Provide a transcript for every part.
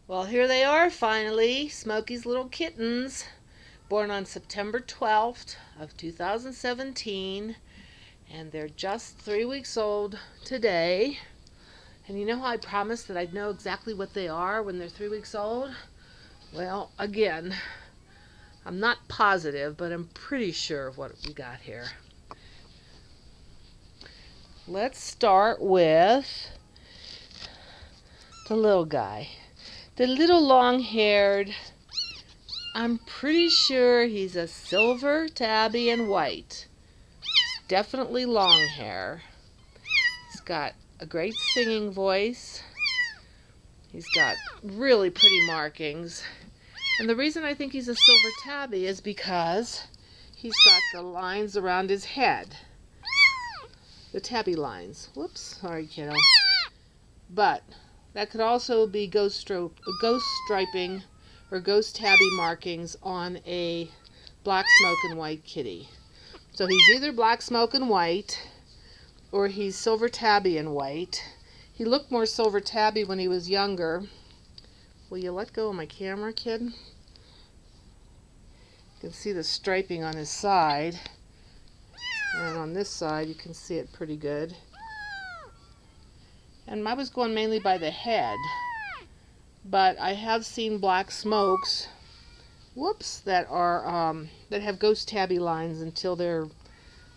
Well, here they are finally, Smoky's little kittens, born on September 12th of 2017, and they're just 3 weeks old today. And you know how I promised that I'd know exactly what they are when they're 3 weeks old? Well, again, I'm not positive, but I'm pretty sure of what we got here. Let's start with the little guy. The little long-haired, I'm pretty sure he's a silver, tabby, and white. He's definitely long hair. He's got a great singing voice. He's got really pretty markings. And the reason I think he's a silver tabby is because he's got the lines around his head. The tabby lines. Whoops, sorry kiddo. But that could also be ghost striping or ghost tabby markings on a black smoke and white kitty. So he's either black smoke and white or he's silver tabby and white. He looked more silver tabby when he was younger. Will you let go of my camera, kid? You can see the striping on his side. And on this side you can see it pretty good. And I was going mainly by the head, but I have seen black smokes, that are that have ghost tabby lines until they're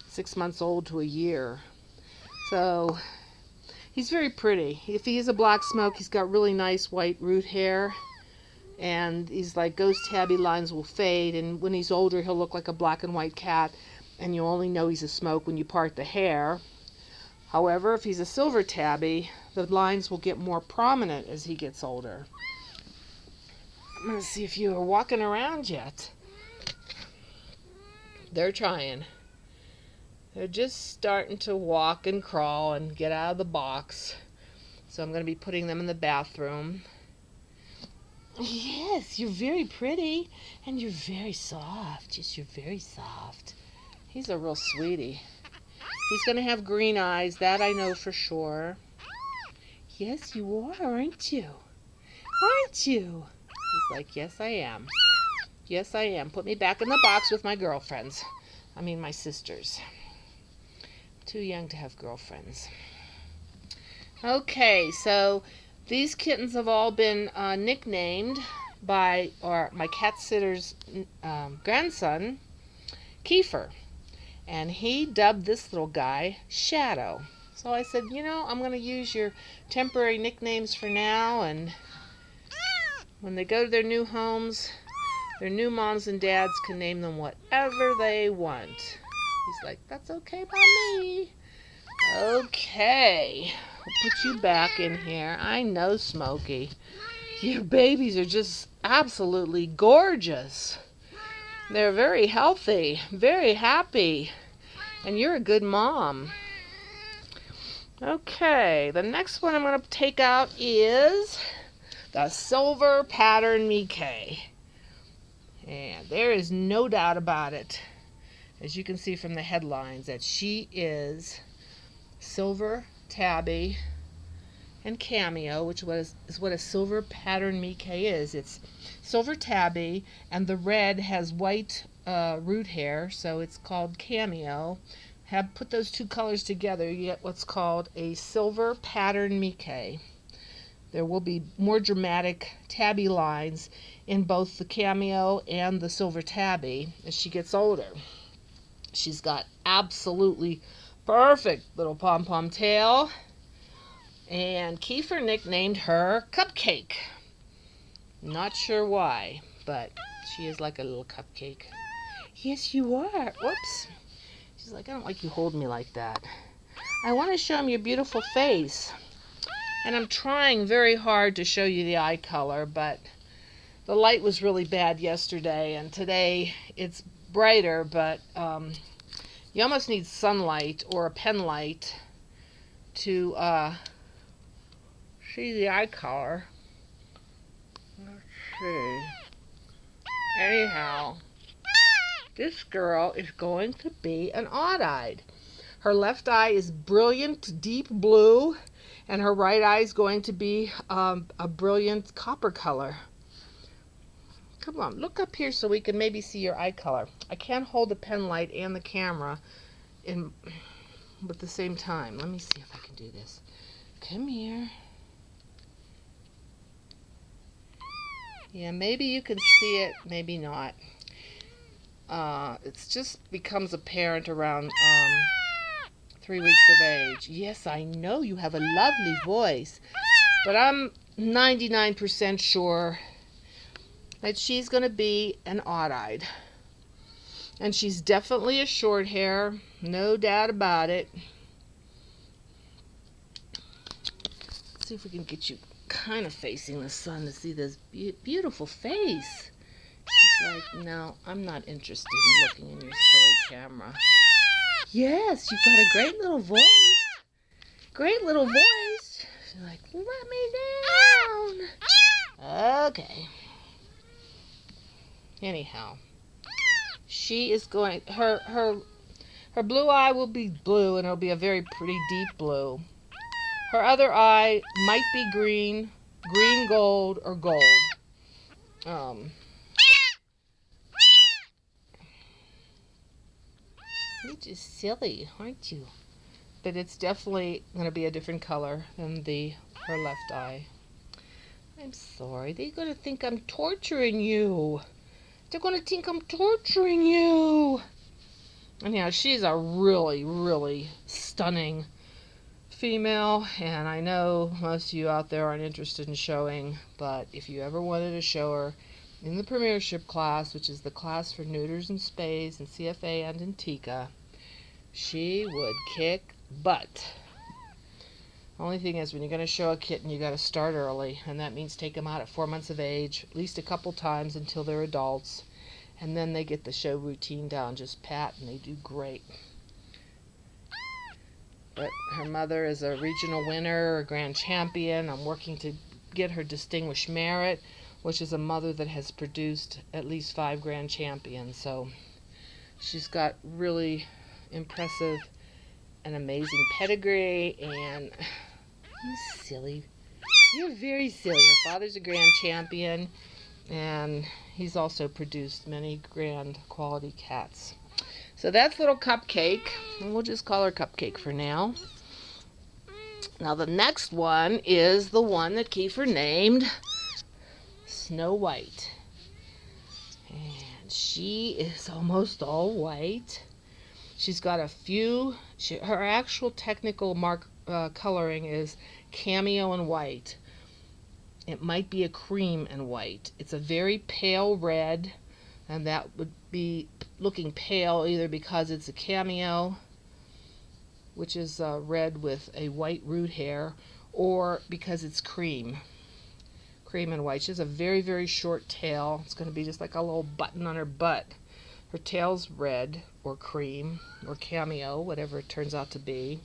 6 months old to a year. So he's very pretty. If he is a black smoke, he's got really nice white root hair, and he's like ghost tabby lines will fade, and when he's older he'll look like a black and white cat, and you only know he's a smoke when you part the hair. However, if he's a silver tabby, the lines will get more prominent as he gets older. I'm going to see if you are walking around yet. They're trying. They're just starting to walk and crawl and get out of the box. So I'm going to be putting them in the bathroom. Yes, you're very pretty. And you're very soft. Yes, you're very soft. He's a real sweetie. He's going to have green eyes, that I know for sure. Yes, you are, aren't you? Aren't you? He's like, yes, I am. Yes, I am. Put me back in the box with my girlfriends. I mean, my sisters. I'm too young to have girlfriends. Okay, so these kittens have all been nicknamed by my cat sitter's grandson, Kiefer. And he dubbed this little guy Shadow. So I said, I'm going to use your temporary nicknames for now, and when they go to their new homes, their new moms and dads can name them whatever they want. He's like, that's okay by me. Okay, I'll put you back in here. I know, Smoky. Your babies are just absolutely gorgeous. They're very healthy, very happy, and you're a good mom. Okay, the next one I'm going to take out is the silver pattern Mickey. And there is no doubt about it, as you can see from the headlines, that she is silver tabby and cameo, which is what a silver pattern Mickey is. It's silver tabby, and the red has white root hair, so it's called cameo. Have put those two colors together, you get what's called a silver pattern Mickey. There will be more dramatic tabby lines in both the cameo and the silver tabby as she gets older. She's got absolutely perfect little pom-pom tail, and Kiefer nicknamed her Cupcake. Not sure why, but she is like a little cupcake. Yes, you are. Whoops. She's like, I don't like you holding me like that. I want to show him your beautiful face. And I'm trying very hard to show you the eye color, but the light was really bad yesterday, and today it's brighter, but you almost need sunlight or a pen light to see the eye color. Let's see. Anyhow, this girl is going to be an odd-eyed. Her left eye is brilliant deep blue, And her right eye is going to be a brilliant copper color. Come on, look up here so we can maybe see your eye color. I can't hold the pen light and the camera at the same time. Let me see if I can do this. Come here. Yeah, maybe you can see it, maybe not. It just becomes apparent around 3 weeks of age. Yes, I know you have a lovely voice, but I'm 99% sure that she's going to be an odd-eyed. And she's definitely a short hair, no doubt about it. Let's see if we can get you kind of facing the sun to see this beautiful face. She's like, no, I'm not interested in looking in your silly camera. Yes, you've got a great little voice. Great little voice. She's like, let me down. Okay. Anyhow, she is going, her blue eye will be blue, and it'll be a very pretty deep blue. Her other eye might be green, green gold, or gold. You're just silly, aren't you? But it's definitely going to be a different color than her left eye. I'm sorry. They're going to think I'm torturing you. They're going to think I'm torturing you. And yeah, she's a really, really stunning female. And I know most of you out there aren't interested in showing, but if you ever wanted to show her in the premiership class, which is the class for neuters and spays and CFA and Antica, she would kick butt. Only thing is, when you're going to show a kitten, you got to start early, and that means take them out at 4 months of age, at least a couple times until they're adults, and then they get the show routine down. Just pat, and they do great. But her mother is a regional winner, a grand champion. I'm working to get her distinguished merit, which is a mother that has produced at least 5 grand champions. So she's got really impressive and amazing pedigree. And you silly, you're very silly. Her father's a grand champion, and he's also produced many grand quality cats. So that's little Cupcake, and we'll just call her Cupcake for now. Now the next one is the one that Kiefer named Snow White. And she is almost all white. She's got a few, her actual technical coloring is cameo and white. It might be a cream and white. It's a very pale red, and that would be looking pale either because it's a cameo, which is red with a white root hair, or because it's cream and white. She has a very, very short tail. It's going to be just like a little button on her butt. Her tail's red or cream or cameo, whatever it turns out to be.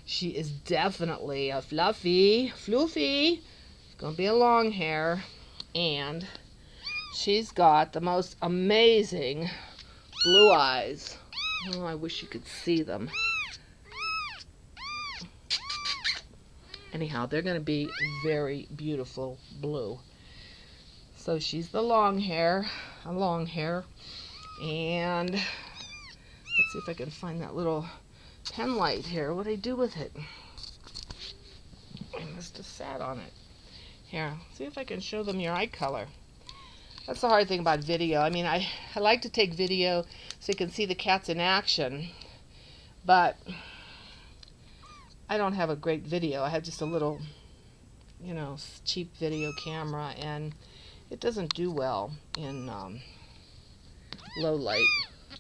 She is definitely a floofy. It's going to be a long hair, and she's got the most amazing blue eyes. Oh, I wish you could see them. Anyhow, they're going to be very beautiful blue. So she's the long hair, and let's see if I can find that little pen light here. What do I do with it? I must have sat on it. Here, see if I can show them your eye color. That's the hard thing about video. I mean, I like to take video so you can see the cats in action, but I don't have a great video. I have just a little, cheap video camera, and it doesn't do well in low light.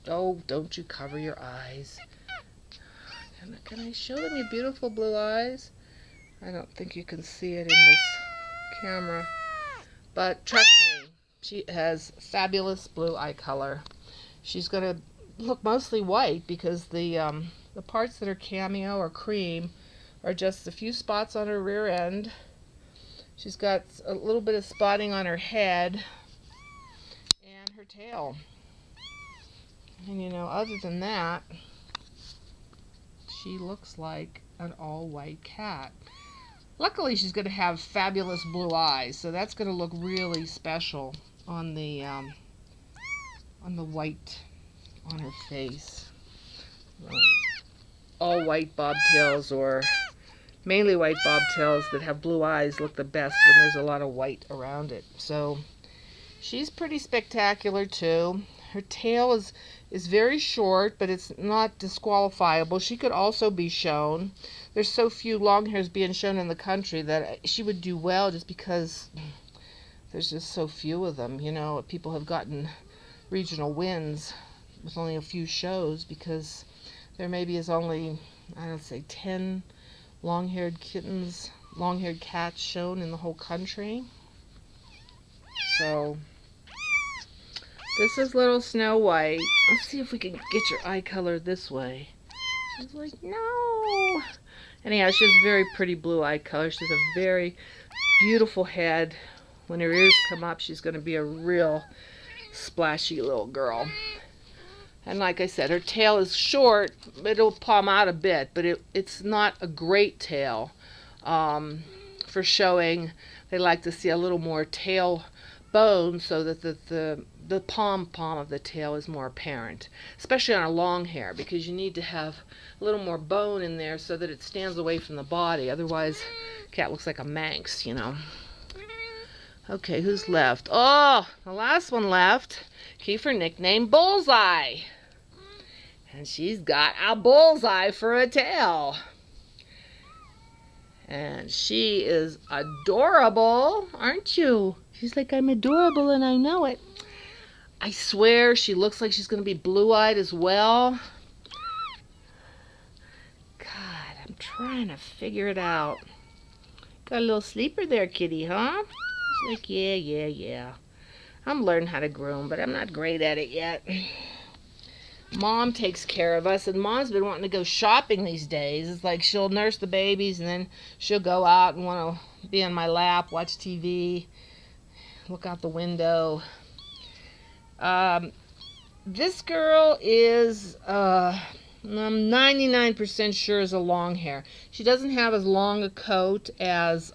Oh, don't you cover your eyes. Can I show them your beautiful blue eyes? I don't think you can see it in this camera, but trust me, she has fabulous blue eye color. She's going to look mostly white because the parts that are cameo or cream are just a few spots on her rear end. She's got a little bit of spotting on her head and her tail. And other than that, she looks like an all-white cat. Luckily, she's going to have fabulous blue eyes, so that's going to look really special on the white on her face. All white bobtails, or mainly white bobtails that have blue eyes, look the best when there's a lot of white around it. So she's pretty spectacular too. Her tail is very short, but it's not disqualifiable. She could also be shown. There's so few long hairs being shown in the country that she would do well, just because there's just so few of them. You know, people have gotten regional wins with only a few shows because there maybe is only, I don't say, 10 long-haired kittens, long-haired cats shown in the whole country. So this is little Snow White. Let's see if we can get your eye color this way. She's like, no. Anyhow, she has very pretty blue eye color. She has a very beautiful head. When her ears come up, she's going to be a real splashy little girl. And like I said, her tail is short. It'll palm out a bit, but it's not a great tail. For showing, they like to see a little more tail bone so that the palm of the tail is more apparent, especially on a long hair, because you need to have a little more bone in there so that it stands away from the body. Otherwise, cat looks like a Manx, you know. Okay, who's left? Oh, the last one left. Keep her nickname BullsEye. And she's got a bullseye for a tail. And she is adorable, aren't you? She's like, I'm adorable and I know it. I swear she looks like she's going to be blue-eyed as well. God, I'm trying to figure it out. Got a little sleeper there, kitty, huh? She's like, yeah. I'm learning how to groom, but I'm not great at it yet. Mom takes care of us, and Mom's been wanting to go shopping these days. It's like she'll nurse the babies, and then she'll go out and want to be on my lap, watch TV, look out the window. This girl is, I'm 99% sure is a long hair. She doesn't have as long a coat as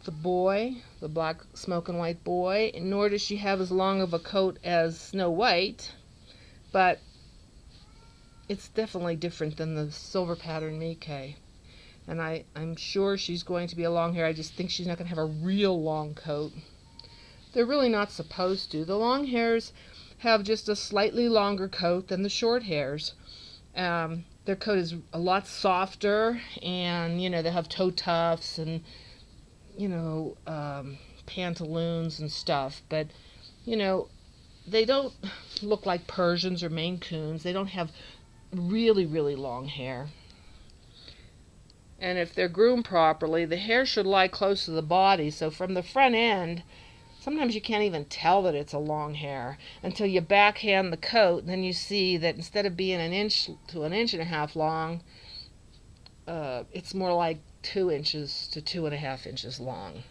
the boy, the black smoking white boy, nor does she have as long of a coat as Snow White, but it's definitely different than the silver pattern Mickey. And I'm sure she's going to be a long hair. I just think she's not going to have a real long coat. They're really not supposed to. The long hairs have just a slightly longer coat than the short hairs. Their coat is a lot softer, and, you know, they have toe tufts and, you know, pantaloons and stuff, but, you know, they don't look like Persians or Maine Coons. They don't have really, really long hair. And if they're groomed properly, the hair should lie close to the body, so from the front end, sometimes you can't even tell that it's a long hair until you backhand the coat, and then you see that instead of being 1 inch to 1.5 inches long, it's more like 2 inches to 2.5 inches long.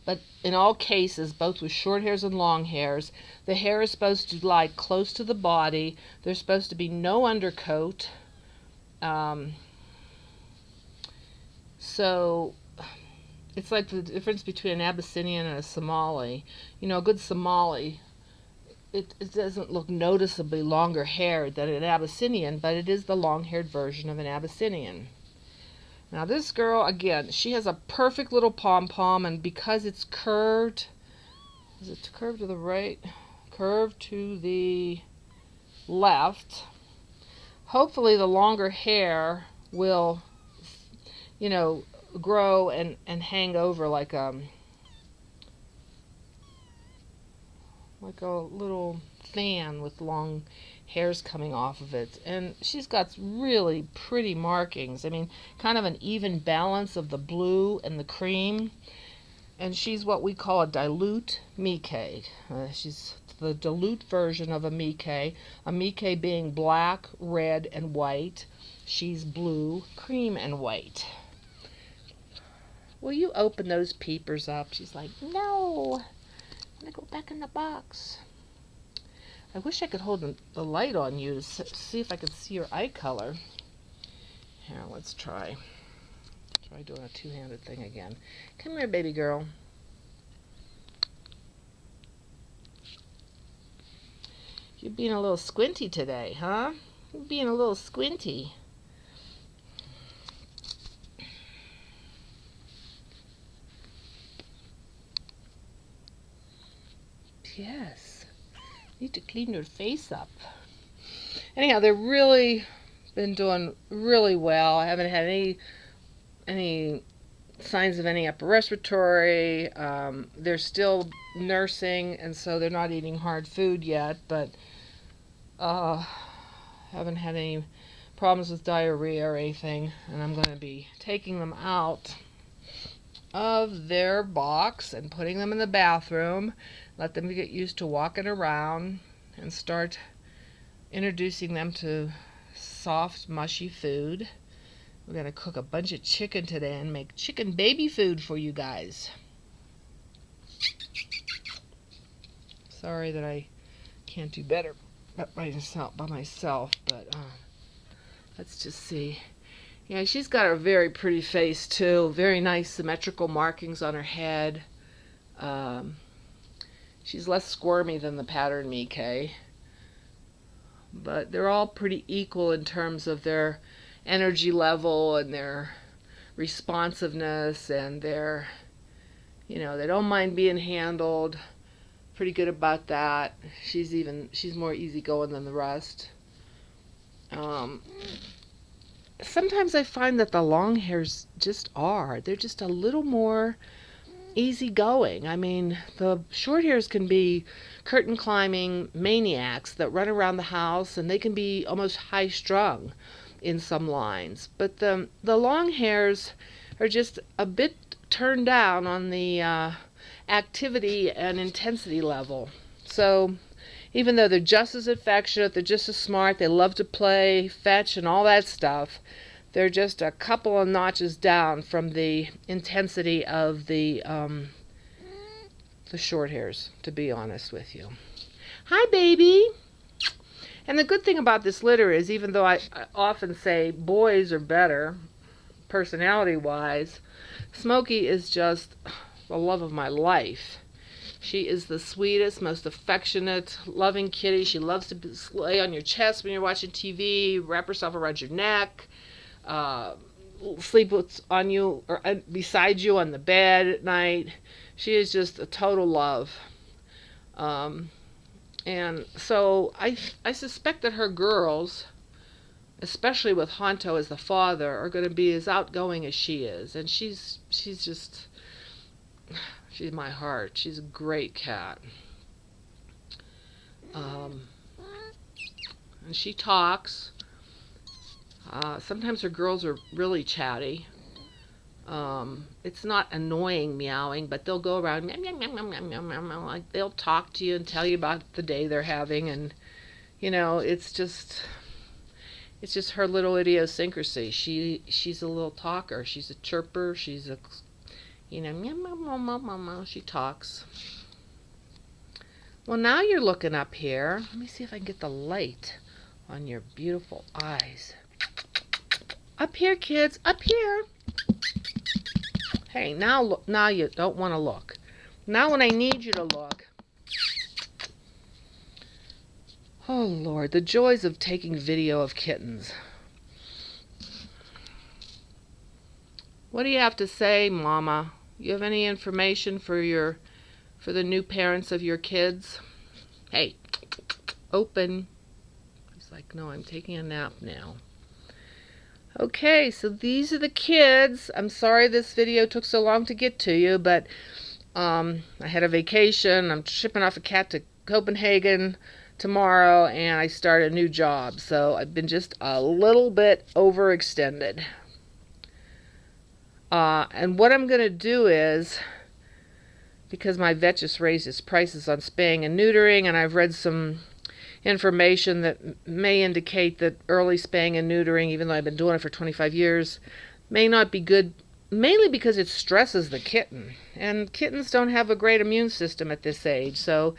But in all cases, both with short hairs and long hairs, the hair is supposed to lie close to the body. There's supposed to be no undercoat. So it's like the difference between an Abyssinian and a Somali. You know, a good Somali, it doesn't look noticeably longer haired than an Abyssinian, but it is the long-haired version of an Abyssinian. Now this girl, again, she has a perfect little pom-pom, and because it's curved, is it curved to the right? Curved to the left. Hopefully the longer hair will, you know, grow and hang over like a little fan with long hairs coming off of it. And she's got really pretty markings. I mean, kind of an even balance of the blue and the cream. And she's what we call a dilute Mickey. She's the dilute version of a Mickey being black, red, and white. She's blue, cream, and white. Will you open those peepers up? She's like, no, I'm going to go back in the box. I wish I could hold the light on you to see if I could see your eye color. Here, let's try. Try doing a two-handed thing again. Come here, baby girl. You're being a little squinty today, huh? You're being a little squinty. Yes. Need to clean your face up. Anyhow, they've really been doing really well. I haven't had any signs of any upper respiratory. They're still nursing, and so they're not eating hard food yet, but haven't had any problems with diarrhea or anything. And I'm going to be taking them out of their box and putting them in the bathroom. Let them get used to walking around and start introducing them to soft, mushy food. We're going to cook a bunch of chicken today and make chicken baby food for you guys. Sorry that I can't do better by myself, but let's just see. Yeah, she's got a very pretty face too. Very nice symmetrical markings on her head. She's less squirmy than the pattern Mickey. But they're all pretty equal in terms of their energy level and their responsiveness and their, they don't mind being handled. Pretty good about that. She's more easygoing than the rest. Sometimes I find that the long hairs they're just a little more easygoing. I mean, the short hairs can be curtain climbing maniacs that run around the house, and they can be almost high strung in some lines. But the long hairs are just a bit turned down on the activity and intensity level. So even though they're just as affectionate, they're just as smart, they love to play, fetch, and all that stuff, they're just a couple of notches down from the intensity of the short hairs, to be honest with you. Hi, baby. And the good thing about this litter is, even though I often say boys are better, personality-wise, Smoky is just the love of my life. She is the sweetest, most affectionate, loving kitty. She loves to lay on your chest when you're watching TV, wrap herself around your neck, sleep on you or beside you on the bed at night. She is just a total love. And so I suspect that her girls, especially with Honto as the father, are going to be as outgoing as she is. And she's my heart. She's a great cat. And she talks. Sometimes her girls are really chatty. It's not annoying meowing, but they'll go around meow, meow, meow, meow, meow, meow, meow, like they'll talk to you and tell you about the day they're having, and it's just her little idiosyncrasy. She's a little talker. She's a chirper. She's a meow, meow, meow, meow, meow, meow. She talks. Well, now you're looking up here. Let me see if I can get the light on your beautiful eyes. Up here, kids. Up here. Hey, now look. Now you don't want to look. Now when I need you to look. Oh, Lord. The joys of taking video of kittens. What do you have to say, Mama? You have any information for the new parents of your kids? Hey, open. He's like, no, I'm taking a nap now. Okay, so these are the kids. I'm sorry this video took so long to get to you, but I had a vacation. I'm shipping off a cat to Copenhagen tomorrow, and I start a new job. So I've been just a little bit overextended. And what I'm going to do is, because my vet just raised his prices on spaying and neutering, and I've read some information that may indicate that early spaying and neutering, even though I've been doing it for 25 years, may not be good, mainly because it stresses the kitten. And kittens don't have a great immune system at this age, so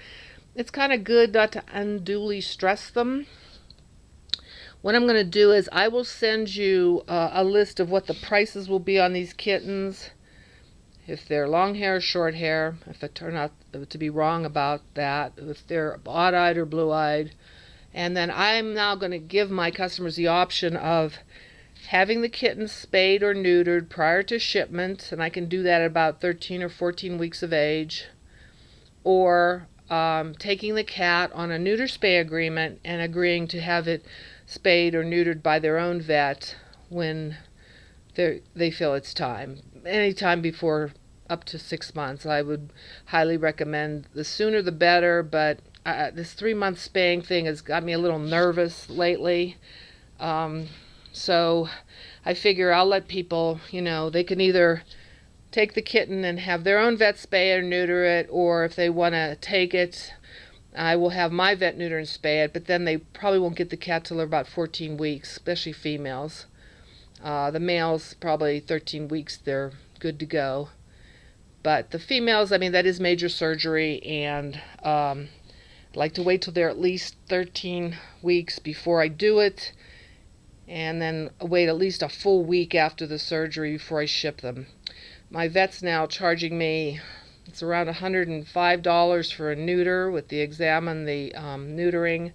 it's kind of good not to unduly stress them. what I'm going to do is I will send you a list of what the prices will be on these kittens. If they're long hair, short hair, if I turn out to be wrong about that, if they're odd-eyed or blue-eyed. And then I'm now going to give my customers the option of having the kittens spayed or neutered prior to shipment, and I can do that at about 13 or 14 weeks of age, or taking the cat on a neuter-spay agreement and agreeing to have it spayed or neutered by their own vet when they feel it's time. Anytime before up to 6 months, I would highly recommend. The sooner the better, but this 3-month spaying thing has got me a little nervous lately. So I figure I'll let people, they can either take the kitten and have their own vet spay or neuter it, or if they want to take it, I will have my vet neuter and spay it, but then they probably won't get the cat till they're about 14 weeks, especially females. The males, probably 13 weeks, they're good to go. But the females, that is major surgery, and I like to wait till they're at least 13 weeks before I do it, and then wait at least a full week after the surgery before I ship them. My vet's now charging me, it's around $105 for a neuter with the exam and the neutering,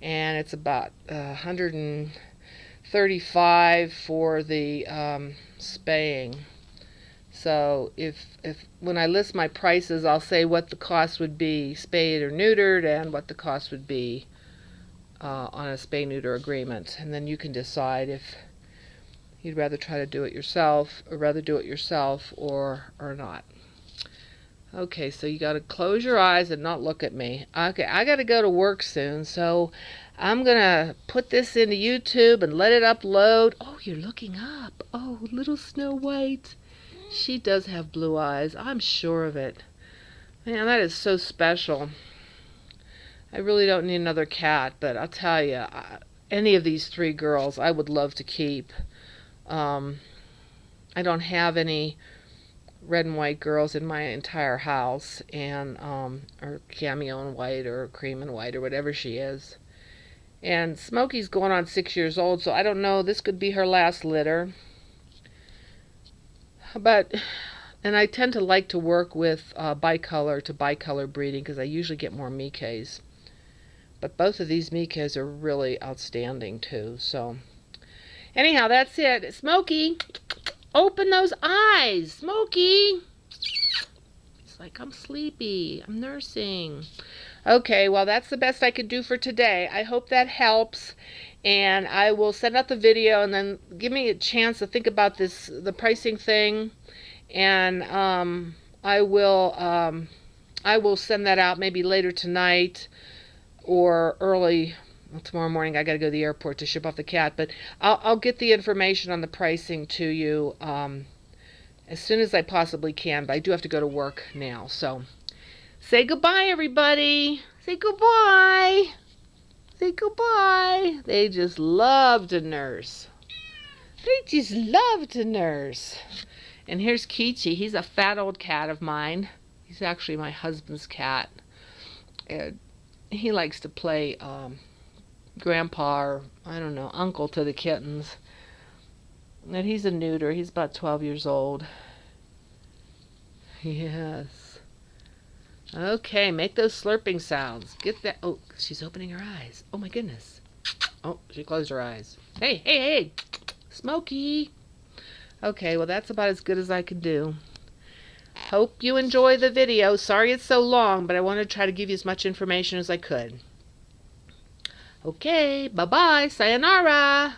and it's about $135 for the spaying. So if when I list my prices, I'll say what the cost would be spayed or neutered and what the cost would be on a spay-neuter agreement, and then you can decide if you'd rather try to do it yourself, or not. Okay, so you got to close your eyes and not look at me. Okay, I got to go to work soon, so I'm going to put this into YouTube and let it upload. Oh, you're looking up. Oh, little Snow White. She does have blue eyes. I'm sure of it. Man, that is so special. I really don't need another cat, but I'll tell you, any of these 3 girls I would love to keep. I don't have any red and white girls in my entire house, and or cameo and white or cream and white or whatever she is. And Smoky's going on 6 years old, so I don't know, this could be her last litter. And I tend to like to work with bicolor to bicolor breeding because I usually get more Mikes. But both of these Mikes are really outstanding too. So anyhow, that's it. Smoky, open those eyes. Smoky. It's like, I'm sleepy. I'm nursing. Okay, well, that's the best I could do for today. I hope that helps. And I will send out the video, and then give me a chance to think about the pricing thing. And I will send that out maybe later tonight or early tomorrow morning. I got to go to the airport to ship off the cat, but I'll get the information on the pricing to you as soon as I possibly can. But I do have to go to work now, so say goodbye, everybody. Say goodbye. Say goodbye. They just love to nurse. They just love to nurse. And here's Kichi. He's a fat old cat of mine. He's actually my husband's cat. And he likes to play grandpa, or I don't know, uncle to the kittens. And he's a neuter. He's about 12 years old. Yes. Okay, make those slurping sounds. Get that. Oh, she's opening her eyes. Oh my goodness. Oh, she closed her eyes. Hey, hey, hey. Smoky. Okay, well, that's about as good as I could do. Hope you enjoy the video. Sorry it's so long, but I wanted to try to give you as much information as I could. Okay, bye-bye. Sayonara.